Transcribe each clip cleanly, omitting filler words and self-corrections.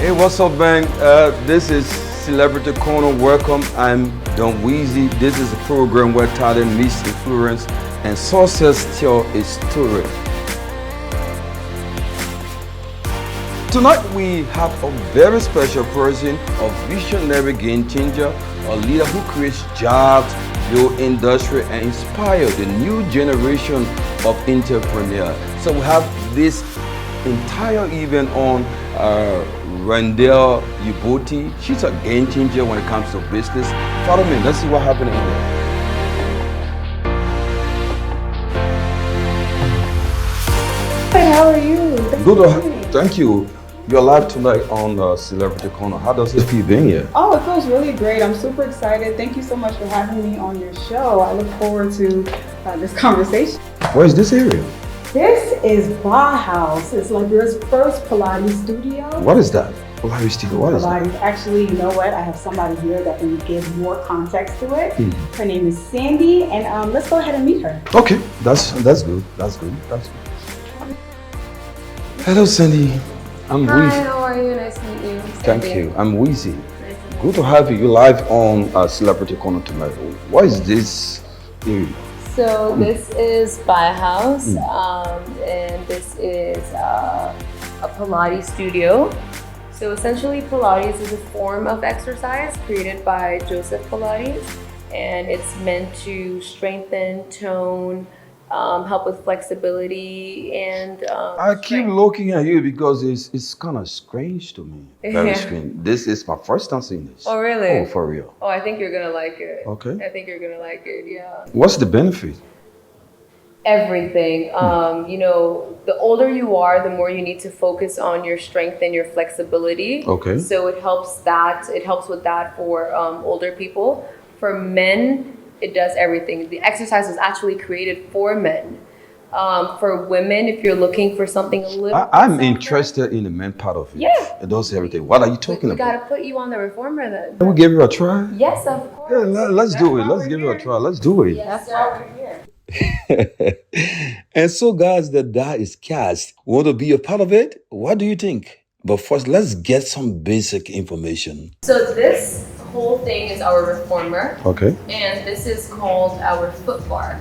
Hey, what's up, man? This is Celebrity Corner. Welcome. I'm Don Weezy. This is a program where talent meets influence and success tell a story. Tonight we have a very special person, a visionary game changer, a leader who creates jobs, build industry, and inspire the new generation of entrepreneurs. So we have this entire event on Randelle Youboty. She's a game changer when it comes to business. Follow me. Let's see what happened in here. Hi, how are you? Good. Thank you. You're live tonight on Celebrity Corner. How does it feel being here? Oh, it feels really great. I'm super excited. Thank you so much for having me on your show. I look forward to this conversation. Where is this area? This is House. It's Liberia's first Pilates studio. What is that? Pilates studio. What is that? Actually, you know what? I have somebody here that can give more context to it. Her name is Sandy, and let's go ahead and meet her. Okay, that's good. That's good. Hello, Sandy. I'm Hi, Weezy. how are you? Nice to meet you. Thank you. I'm Weezy. Good to have you. You're live on Celebrity Corner tonight. What is this area? So this is House, and this is a Pilates studio. So essentially Pilates is a form of exercise created by Joseph Pilates, and it's meant to strengthen, tone, help with flexibility, and I keep looking at you because it's kind of strange to me. Very strange. This is my first time seeing this. Oh really? Oh, for real. Oh, I think you're gonna like it. Okay. I think you're gonna like it, yeah. What's the benefit? Everything. You know, the older you are, the more you need to focus on your strength and your flexibility. Okay. So it helps with that for older people. For men, it does everything. The exercise was actually created for men. For women, if you're looking for something a little I'm interested in the men part of it. Yeah. It does everything. What are you talking we about? gotta put you on the reformer then. Can we give it a try? Yes, of course. Yeah, let's do it. Let's give it a try. Let's do it. Yes, sir. We're here. And so, guys, the die is cast. Want to be a part of it? What do you think? But first, let's get some basic information. So this whole thing is our reformer. Okay. And this is called our foot bar.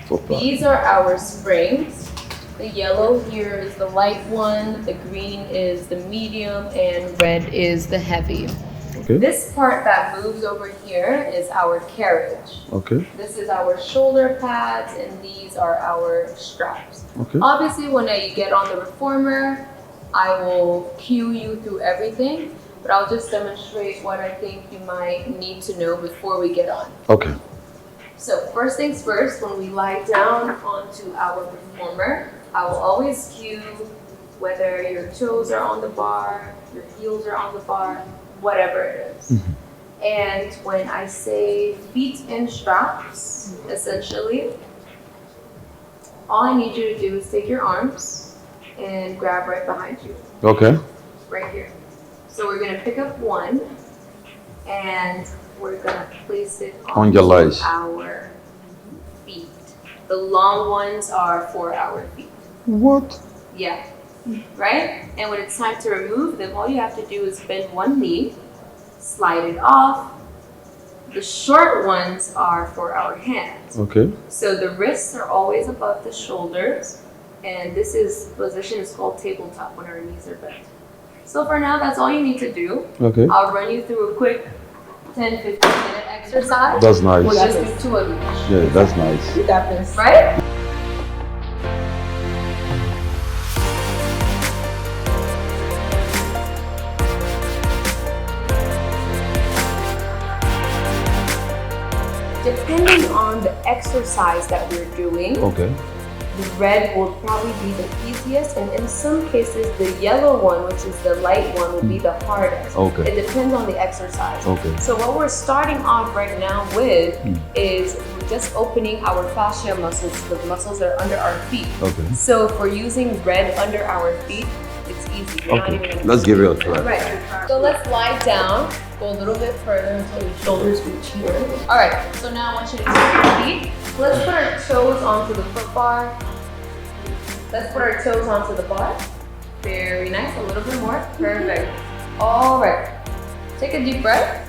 Football. These are our springs. The yellow here is the light one, the green is the medium, and red is the heavy. Okay. This part that moves over here is our carriage. Okay. This is our shoulder pads, and these are our straps. Okay. Obviously, when you get on the reformer, I will cue you through everything, but I'll just demonstrate what I think you might need to know before we get on. Okay. So first things first, when we lie down onto our reformer, I will always cue whether your toes are on the bar, your heels are on the bar, whatever it is. And when I say feet in straps, essentially, all I need you to do is take your arms and grab right behind you. Okay. Right here. So we're gonna pick up one, and we're gonna place it On your legs. our feet. The long ones are for our feet. What? Yeah. Right? And when it's time to remove them, all you have to do is bend one knee, slide it off. The short ones are for our hands. Okay. So the wrists are always above the shoulders, and this position is called tabletop when our knees are bent. So for now, that's all you need to do. Okay. I'll run you through a quick 10-15-minute exercise. That's nice. We'll just do 2 of each. Yeah, that's nice. You got this. Right? Depending on the exercise that we're doing, Okay. the red will probably be the easiest, and in some cases, the yellow one, which is the light one, will be the hardest. Okay. It depends on the exercise. Okay. So what we're starting off right now with is we're just opening our fascia muscles, the muscles that are under our feet. Okay. So if we're using red under our feet, it's easy. You're not even Okay. gonna Let's give it a try. Right. So let's lie down, go a little bit further until your shoulders reach here. All right. So now I want you to take your feet. Let's put our toes onto the foot bar. Let's put our toes onto the bar. Very nice. A little bit more. Perfect. All right. Take a deep breath.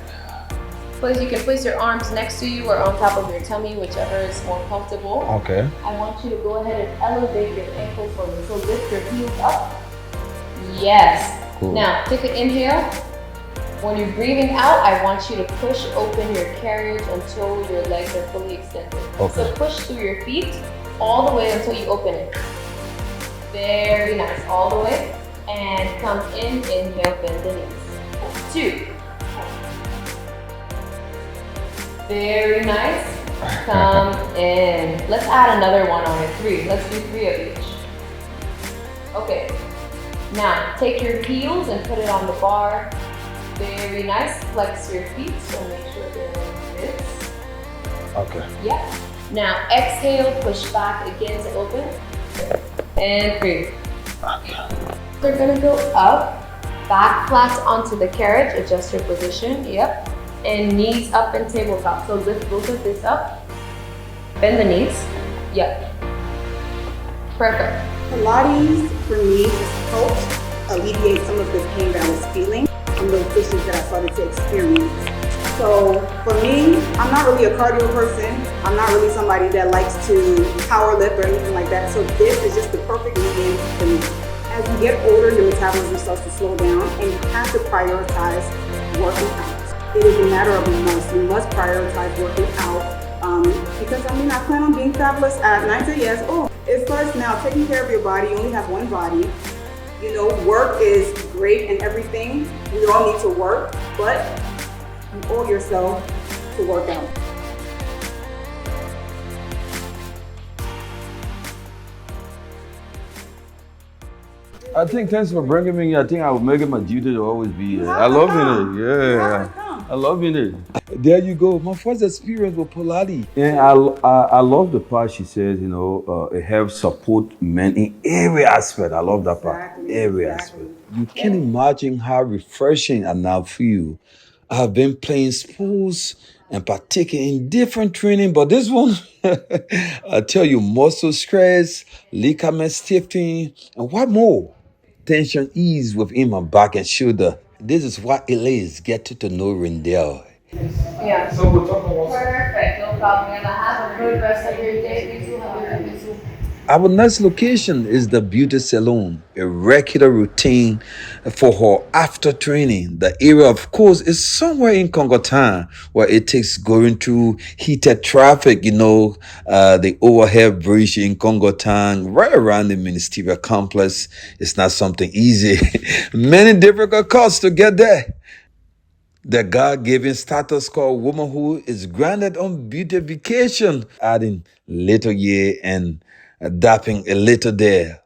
You can place your arms next to you or on top of your tummy, whichever is more comfortable. Okay. I want you to go ahead and elevate your ankles for me. So lift your heels up. Yes. Cool. Now take an inhale. When you're breathing out, I want you to push open your carriage until your legs are fully extended. Okay. So push through your feet all the way until you open it. Very nice. All the way. And come in, inhale, bend the knees. 2. Very nice. Come in. Let's add another one on it. 3. Let's do 3 of each. Okay. Now take your heels and put it on the bar. Very nice. Flex your feet, so make sure they're like this. Okay. Yeah. Now exhale, push back again to open. And breathe. Okay. They're gonna go up, back flat onto the carriage, adjust your position, yep. And knees up and tabletop. So lift both of this up, bend the knees, yep. Perfect. Pilates, for me, just helped alleviate some of the pain that I was feeling from those issues that I started to experience. So for me, I'm not really a cardio person. I'm not really somebody that likes to power lift or anything like that. So this is just the perfect medium for me. As you get older, your metabolism starts to slow down and you have to prioritize working out. It is a matter of must. You must prioritize working out because I plan on being fabulous at 90 years old. It starts now taking care of your body. You only have one body. You know, work is great and everything. We all need to work, but you owe yourself to work out. I think thanks for bringing me here. I think I will make it my duty to always be here. I love it. Yeah. I love it. There you go. My first experience with Pilates. And I love the part she says, you know, it helps support men in every aspect. I love that part. Every aspect. You can imagine how refreshing I now feel. I have been playing sports and partaking in different training, but this one, I tell you, muscle stress, ligament stiffening, and what more? Tension ease within my back and shoulder. This is what it is. Get to know Randelle. Yeah. So we're talking about Perfect. No problem. And have a good rest of your day. You too. Have a good day. our next location is the beauty salon, a regular routine for her after training. The area, of course, is somewhere in Congotan where it takes going through heated traffic, the overhead bridge in Congotan, right around the ministerial complex. It's not something easy. Many difficult calls to get there. The God-given status called womanhood is granted on beautification, adding little here and dapping a little there.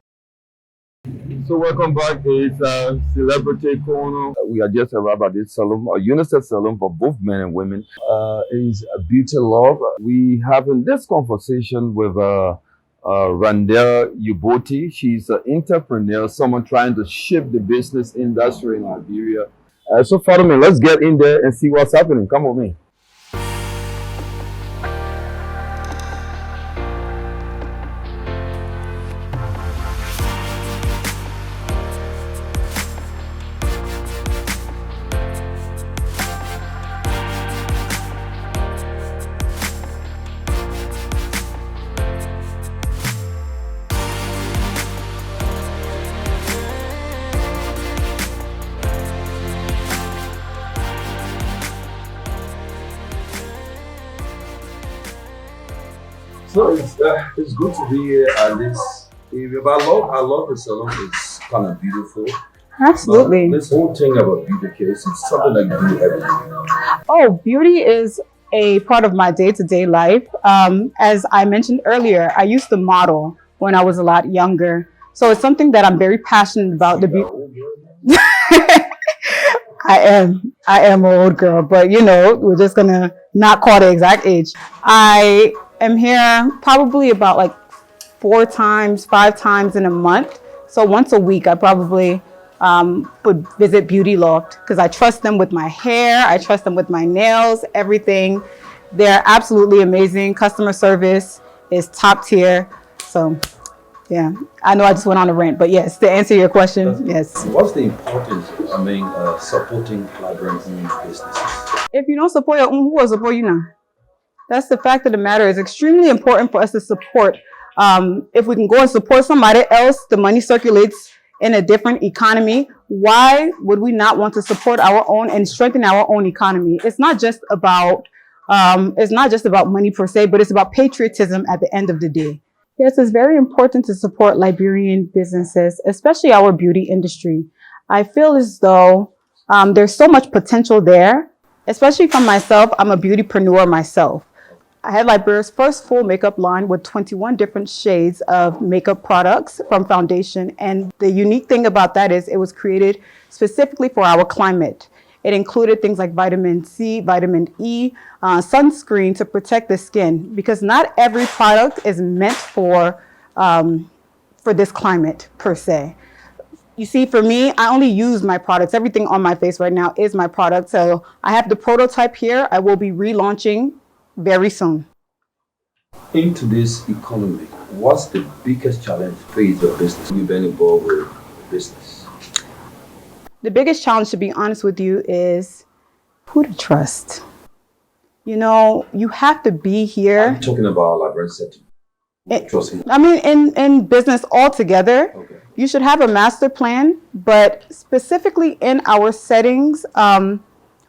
So welcome back. It's Celebrity Corner. We are just arrived at this salon, a unisex salon for both men and women. It's a beauty love. We having this conversation with Randelle Youboty. She's an entrepreneur, someone trying to shift the business industry in Liberia. So follow me. Let's get in there and see what's happening. Come with me. So it's good to be here at this area. But I love the salon. It's kind of beautiful. Absolutely. But this whole thing about beauty case is something that you do every day. Oh, beauty is a part of my day-to-day life. As I mentioned earlier, I used to model when I was a lot younger. So it's something that I'm very passionate about. I am an old girl, but we're just gonna not call the exact age. I am here probably about like 4 times, 5 times in a month. So once a week, I probably would visit Beauty Loft because I trust them with my hair. I trust them with my nails, everything. They're absolutely amazing. Customer service is top tier. So Yeah, I know I just went on a rant, but yes, to answer your question, yes. What's the importance, supporting Liberian-owned businesses? If you don't support your own, who will support you now? That's the fact of the matter. It's extremely important for us to support. If we can go and support somebody else, the money circulates in a different economy. Why would we not want to support our own and strengthen our own economy? It's not just about money per se, but it's about patriotism at the end of the day. Yes, it's very important to support Liberian businesses, especially our beauty industry. I feel as though there's so much potential there, especially for myself. I'm a beautypreneur myself. I had Liberia's first full makeup line with 21 different shades of makeup products from foundation. And the unique thing about that is it was created specifically for our climate. It included things like vitamin C, vitamin E, sunscreen to protect the skin, because not every product is meant for this climate per se. You see, for me, I only use my products. Everything on my face right now is my product. So I have the prototype here. I will be relaunching very soon. In today's economy, what's the biggest challenge faced your business? You've been involved with business. The biggest challenge, to be honest with you, is who to trust. You know, you have to be here. I'm talking about Liberian setting. Trusting. I mean, in business altogether, okay. You should have a master plan, but specifically in our settings,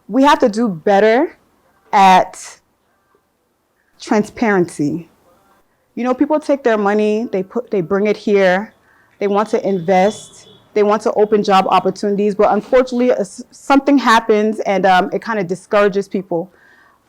we have to do better at transparency. You know, people take their money, they bring it here, they want to invest, they want to open job opportunities, but unfortunately something happens and it kind of discourages people.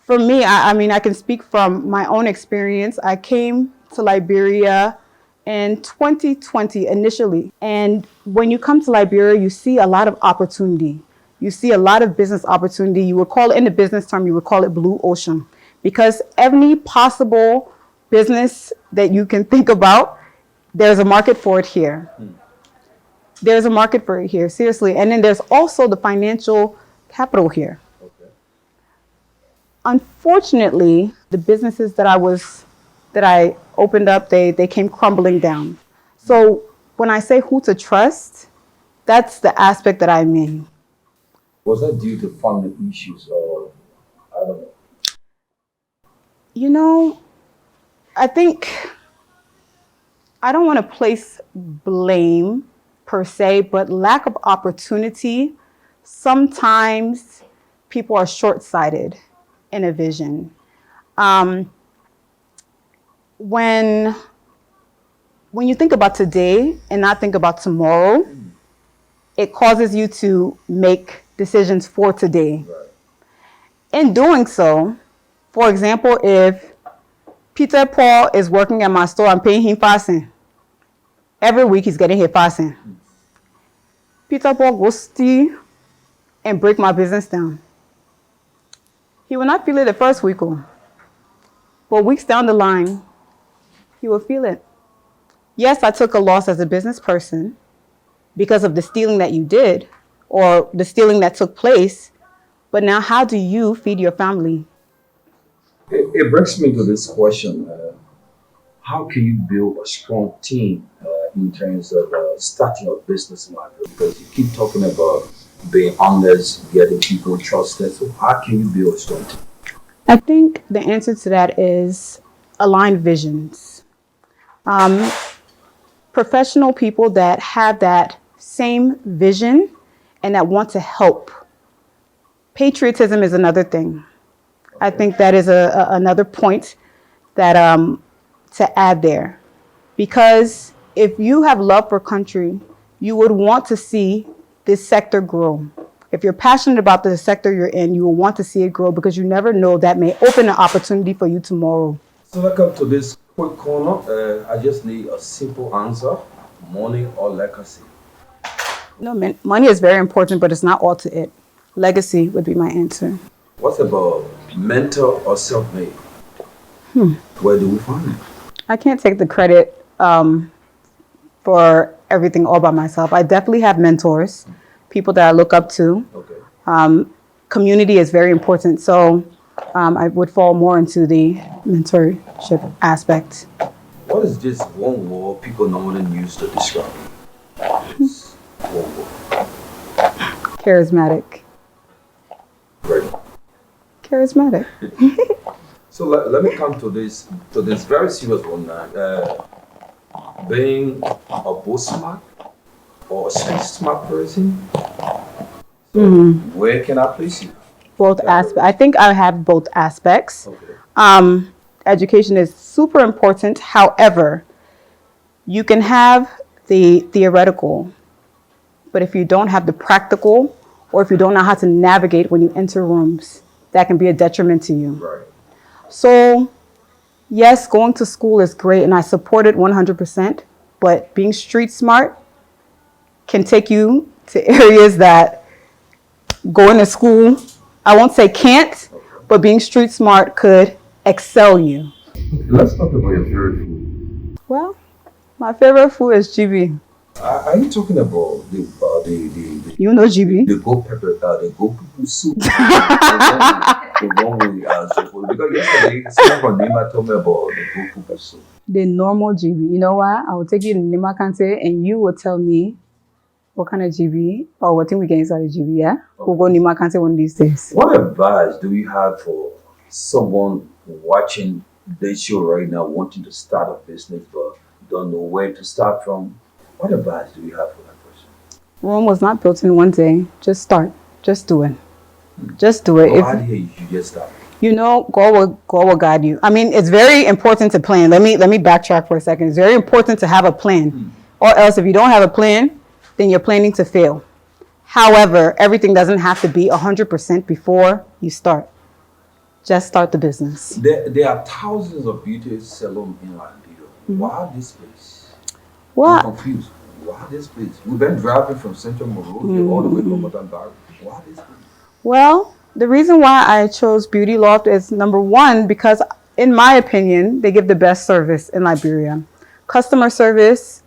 For me, I mean, I can speak from my own experience. I came to Liberia in 2020 initially. And when you come to Liberia, you see a lot of opportunity. You see a lot of business opportunity. You would call it, in the business term, you would call it blue ocean. Because any possible business that you can think about, there's a market for it here. There's a market for it here, seriously. And then there's also the financial capital here. Okay. Unfortunately, the businesses that I opened up, they came crumbling down. So when I say who to trust, that's the aspect that I'm in. Was that due to funding issues or I don't know? You know, I think I don't want to place blame per se, but lack of opportunity. Sometimes people are short-sighted in a vision. When you think about today and not think about tomorrow, it causes you to make decisions for today. Right. In doing so, for example, if Peter Paul is working at my store, I'm paying him $5. Every week he's getting hit $5. Peter Paul goes steal and break my business down. He will not feel it the first week, but weeks down the line, he will feel it. Yes, I took a loss as a business person because of the stealing that you did or the stealing that took place, but now how do you feed your family? It brings me to this question. How can you build a strong team in terms of starting a business in Liberia? Because you keep talking about being honest, getting people trusted. So how can you build a strong team? I think the answer to that is aligned visions. Professional people that have that same vision and that want to help. Patriotism is another thing. I think that is another point that to add there. Because if you have love for country, you would want to see this sector grow. If you're passionate about the sector you're in, you will want to see it grow because you never know that may open an opportunity for you tomorrow. So welcome to this quick corner. I just need a simple answer, money or legacy. No, money is very important, but it's not all to it. Legacy would be my answer. What about mentor or self-made? Where do we find it? I can't take the credit for everything all by myself. I definitely have mentors, people that I look up to. Okay. Community is very important. So I would fall more into the mentorship aspect. What is this one word people normally use to describe you? This one word. Charismatic. Ready? Charismatic. So let me come to this very serious one now. Being a book smart or a street smart person. So where can I place you? Both aspects. I think I have both aspects. Okay. Education is super important. However, you can have the theoretical, but if you don't have the practical, or if you don't know how to navigate when you enter rooms, that can be a detriment to you. Right. So, yes, going to school is great, and I support it 100%. But being street smart can take you to areas that going to school, I won't say can't, but being street smart could excel you. Let's talk about your favorite food. Well, my favorite food is GB. Are you talking about the You know GB? the goat pepper, the goat pepper soup? The one with so because yesterday someone from Nima told me about the goat pepper soup. The normal GB. You know what? I will take you to Nima Kante and you will tell me what kind of GB or what thing we get inside the GB, yeah? We'll go Nima Kante one of these days. What advice do you have for someone watching this show right now, wanting to start a business but don't know where to start from? What advice do you have for that person? Rome was not built in one day. Just start. Just do it. Just do it. Well, how do you just start? You know, God will guide you. I mean, it's very important to plan. Let me backtrack for a second. It's very important to have a plan. Or else if you don't have a plan, then you're planning to fail. However, everything doesn't have to be 100% before you start. Just start the business. There are thousands of beauty salons in Liberia. Why this place? What? I'm confused. Why this place? We've been driving from Central Monrovia all the way to Motambar. Why this place? Well, the reason why I chose Beauty Loft is number one, because in my opinion, they give the best service in Liberia. Customer service,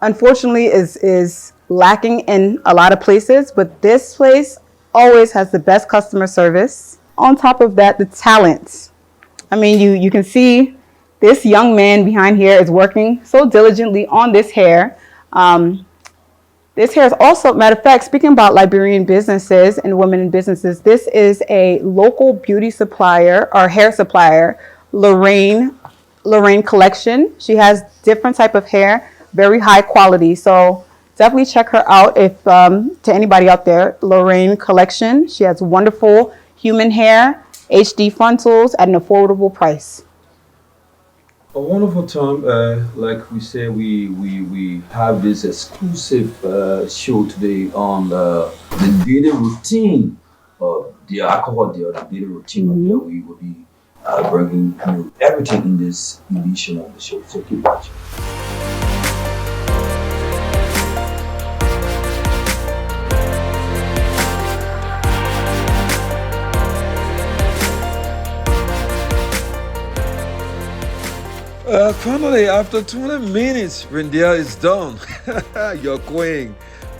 unfortunately, is lacking in a lot of places, but this place always has the best customer service. On top of that, the talent. I mean, you can see this young man behind here is working so diligently on this hair. This hair is also, matter of fact, speaking about Liberian businesses and women in businesses, this is a local beauty supplier or hair supplier, Lorraine Collection. She has different type of hair, very high quality. So definitely check her out if to anybody out there, Lorraine Collection. She has wonderful human hair, HD frontals at an affordable price. A wonderful time. Like we say, we have this exclusive show today on the daily routine of the alcohol deal, the daily routine of the we will be bringing you everything in this edition of the show. So keep watching. Finally, after 20 minutes, Randelle is done. Your queen.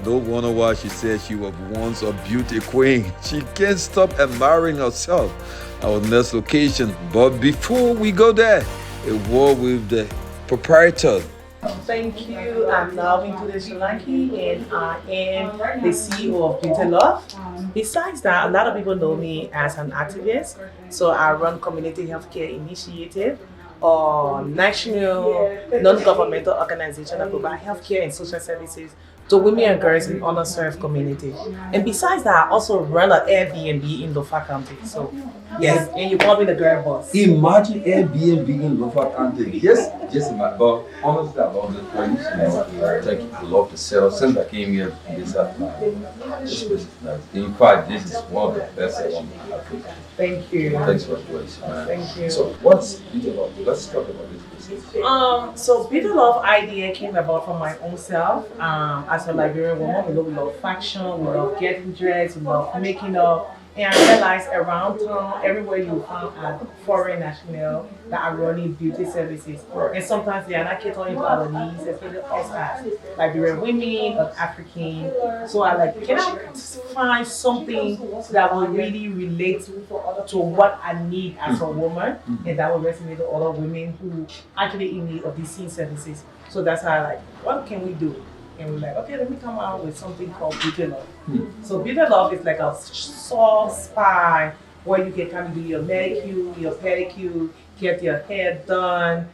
No wonder why she said she was once a beauty queen. She can't stop admiring herself. Our next location. But before we go there, a word with the proprietor. Thank you. I'm Nalvin Solanki and I am the CEO of Beauty Loft. Besides that, a lot of people know me as an activist. So I run Community Healthcare Initiative, or national non-governmental organization that provide healthcare and social services to women and girls in underserved communities. And besides that, I also run an Airbnb in Loft County. So yes, and you call me the girl boss. Imagine Airbnb in Loft County. Yes, just about. But honestly, about this place, like I love to sell. Since I came here, this place is nice. In fact, this is one of the best salons in Africa. Thank you. Thanks for the place, man. Thank you. So what's Beauty Loft? Let's talk about this business. So Beauty Loft idea came about from my own self. As a Liberian woman, we love fashion, we love getting dressed, we love making up, And I realized around town, everywhere you found a foreign national that are running beauty services. And sometimes they are not catering to our needs, especially us as Liberian women or African. So I like, can I find something that will really relate to what I need as a woman and that will resonate with other women who actually in need of these same services. So that's how I like, what can we do? And we're like, okay, let me come out with something called Beauty Love. So Beauty Love is like a soft spa where you can come and do your manicure, your pedicure, get your hair done,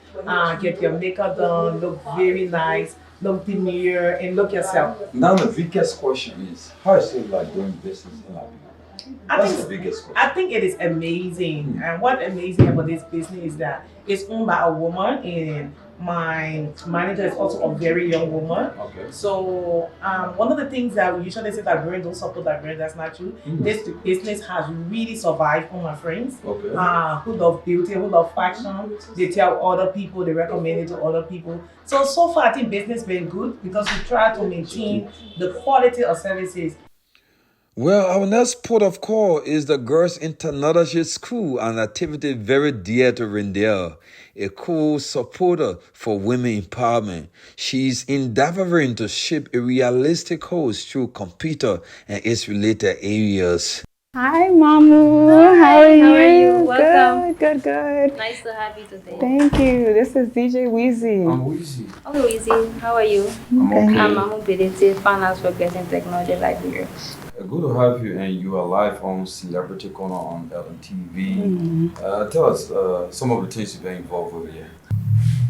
get your makeup done, look very nice, look the mirror, and look yourself. Now the biggest question is, how is it like doing business in Liberia? That's the biggest question. I think it is amazing. And what's amazing about this business is that it's owned by a woman, and my manager is also a very young woman. Okay. So one of the things that we usually say that women don't support that girl, that's not true. This business has really survived on my friends who love beauty, who love fashion. They tell other people, they recommend it to other people. So far I think business been good because we try to maintain the quality of services. Well, our next port of call is the Girls International School, an activity very dear to Randelle, a cool supporter for women empowerment. She's endeavoring to shape a realistic host through computer and its related areas. Hi, Mamu. Hi, how are you? Welcome. Good. Nice to have you today. Thank you. This is DJ Weezy. I'm Weezy. I'm Weezy. How are you? I'm okay. I'm Youboty, Finance Progressing Technology Liberia. Good to have you, and you are live on Celebrity Corner on LNTV. Tell us some of the things you've been involved with here.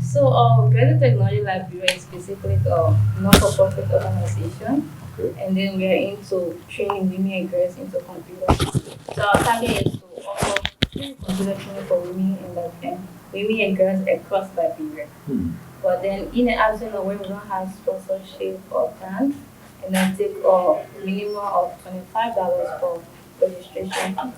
So, Progressing Technology Liberia is basically a non-for-profit organization. Okay. And then we are into training women and girls into computers. So our target is to offer free computer training for women and girls across Liberia. But then in the absence of where we don't have sponsorship or grants, and then take a minimum of $25 for registration fees.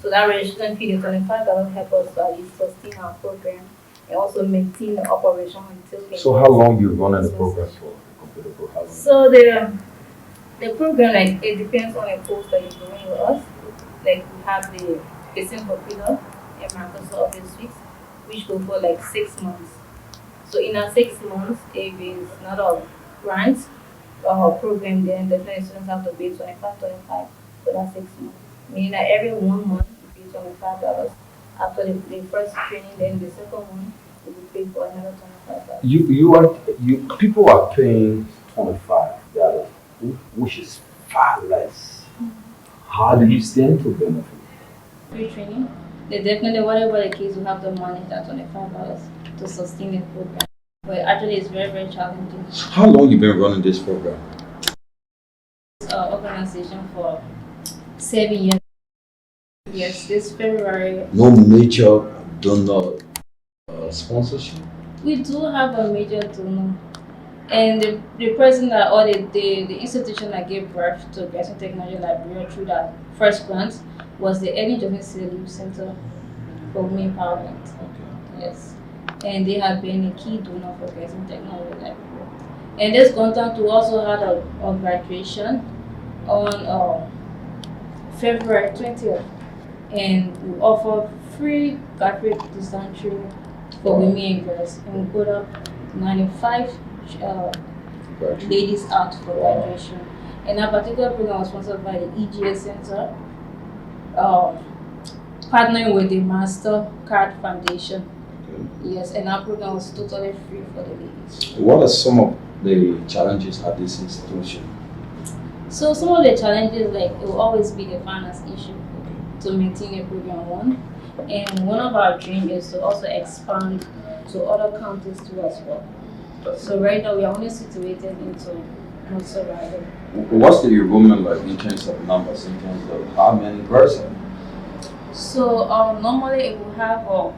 So that registration fee, the $25 help us to at least sustain our program and also maintain the operation until. So how long you running the program for? The computer program? So the program, like, it depends on the course that you're doing with us. Like, we have the Basic Computer and Microsoft Office Suite, which go for like 6 months. So in our 6 months, if it's not a grant program, then definitely students have to pay $25 for that 6 months. Meaning that every 1 month you pay $25. After the first training, then the second one you will pay for another $25. People are paying $25, which is far less. How do you stand to benefit? Free training. They definitely, whatever the case, we have to manage that $25 to sustain the program. But actually, it's very, very challenging. How long you been running this program? Organization for 7 years. Yes, this February. No major donor sponsorship? We do have a major donor. And the person that, or the institution that gave birth to Progressing Technology Liberia through that first grant was the Early Justice Relief Center for Women Empowerment. Okay. Yes. And they have been a key donor for Progressing Technology Liberia. And this contact, we also had a graduation on February 20th. And we offer free graduate distance training for women and girls. And we put up 95 ladies out for graduation. And that particular program was sponsored by the EGS Center, partnering with the MasterCard Foundation. Okay. Yes, and our program was totally free for the ladies. What are some of the challenges at this institution? So some of the challenges, like, it will always be the finance issue to maintain a program one. And one of our dreams is to also expand to other counties too as well. So right now we are only situated into North Survival. What's the enrollment like in terms of numbers, in terms of how many girls? So normally it will have a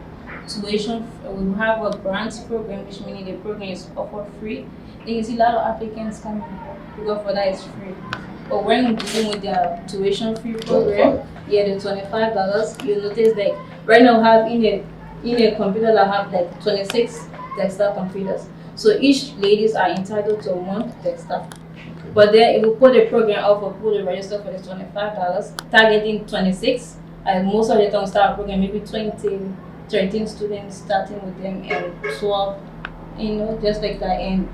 tuition, we will have a grants program, which means the program is offered free. Then you see a lot of applicants coming because for that it's free. But when we're dealing with the tuition free program, yeah, the $25, you notice like right now we have in a computer that have like 26 desktop computers. So each ladies are entitled to 1 desktop. Okay. But then if we put the program up for people to register for the $25, targeting 26, and most of the time start a program maybe 20, 13 students starting with them and 12, just like that. And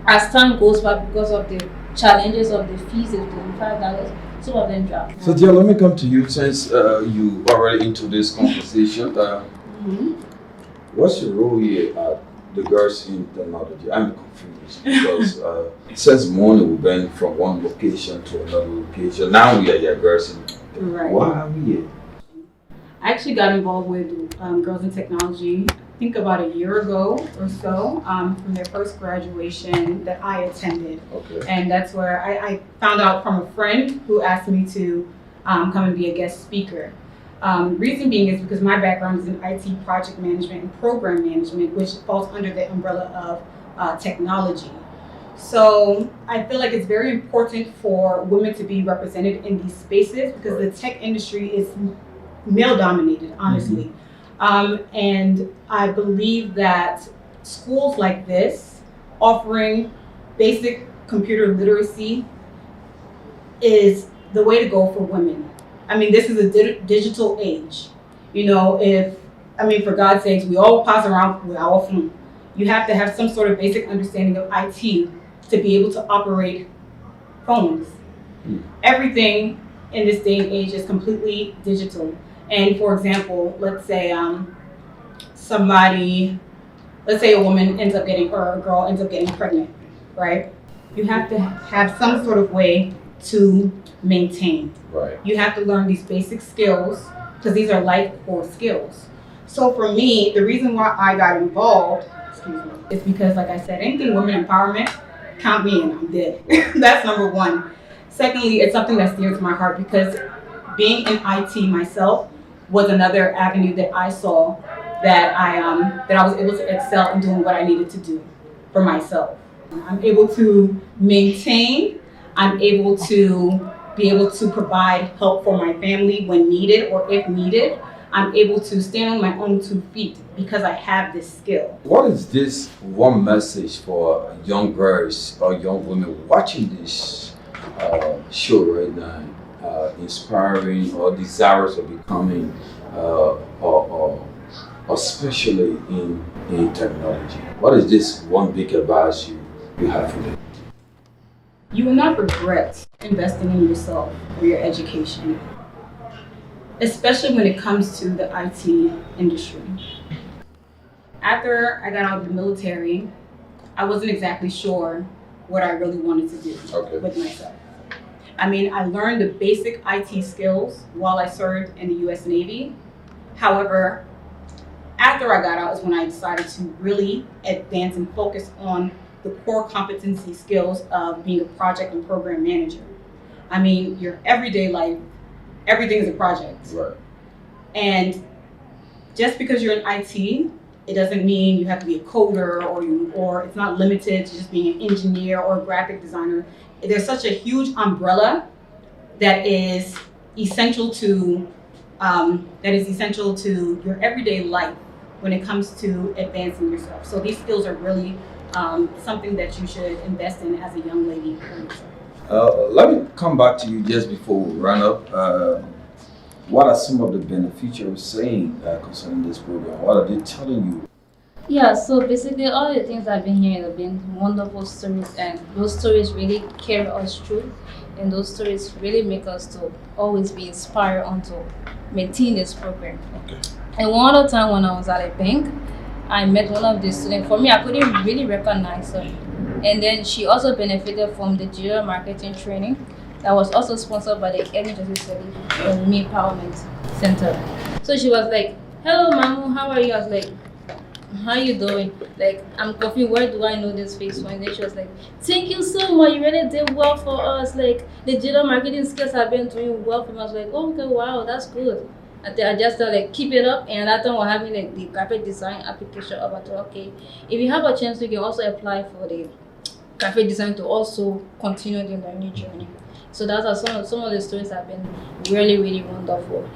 as time goes by, because of the challenges of the fees, is $25, some of them drop. So, Jill, let me come to you since you already into this conversation. What's your role here at the Girls in Technology? I'm confused because since morning we've been from one location to another location. Now we are here, Girls in. Right. Why are we here? I actually got involved with Girls in Technology, I think about a year ago or so, from their first graduation that I attended. Okay. And that's where I found out from a friend who asked me to come and be a guest speaker. Reason being is because my background is in IT project management and program management, which falls under the umbrella of technology. So I feel like it's very important for women to be represented in these spaces because the tech industry is male dominated, honestly. And I believe that schools like this offering basic computer literacy is the way to go for women. I mean, this is a digital age. For God's sakes, we all pass around with our phone. You have to have some sort of basic understanding of IT to be able to operate phones. Everything in this day and age is completely digital. And for example, let's say a woman ends up getting, or a girl ends up getting pregnant, right? You have to have some sort of way to maintain. Right. You have to learn these basic skills because these are life core skills. So for me, the reason why I got involved, is because, like I said, anything women empowerment, count me in, I'm dead. That's number one. Secondly, it's something that's dear to my heart because being in IT myself was another avenue that I saw that I was able to excel in doing what I needed to do for myself. I'm able to maintain, I'm able to be able to provide help for my family when needed or if needed. I'm able to stand on my own 2 feet because I have this skill. What is this one message for young girls or young women watching this show right now, inspiring or desirous of becoming, or especially in technology? What is this one big advice you have for them? You will not regret investing in yourself or your education, especially when it comes to the IT industry. After I got out of the military, I wasn't exactly sure what I really wanted to do with myself. I mean, I learned the basic IT skills while I served in the US Navy. However, after I got out is when I decided to really advance and focus on the core competency skills of being a project and program manager. I mean, your everyday life, everything is a project. Right. And just because you're in IT, it doesn't mean you have to be a coder or it's not limited to just being an engineer or a graphic designer. There's such a huge umbrella that is essential to your everyday life when it comes to advancing yourself. So these skills are really something that you should invest in as a young lady for yourself. Let me come back to you just before we run up. What are some of the beneficiaries saying concerning this program? What are they telling you? Yeah, so basically all the things I've been hearing have been wonderful stories, and those stories really carry us through, and those stories really make us to always be inspired on to maintain this program. Okay. And one other time when I was at a bank, I met one of the students. For me, I couldn't really recognize her. And then she also benefited from the digital marketing training that was also sponsored by the Emergency Study and Me Empowerment Center. So she was like, "Hello, Mamu, how are you?" I was like, "How you doing?" Like, I'm confused, where do I know this face from? And then she was like, "Thank you so much, you really did well for us. Like, the digital marketing skills have been doing well for me." I was like, "Oh, okay, wow, that's good." And then I just like, keep it up. And that time we're having like the graphic design application up. I thought, okay, if you have a chance, you can also apply for the graphic design to also continue the learning journey. So that's some of the stories have been really, really wonderful.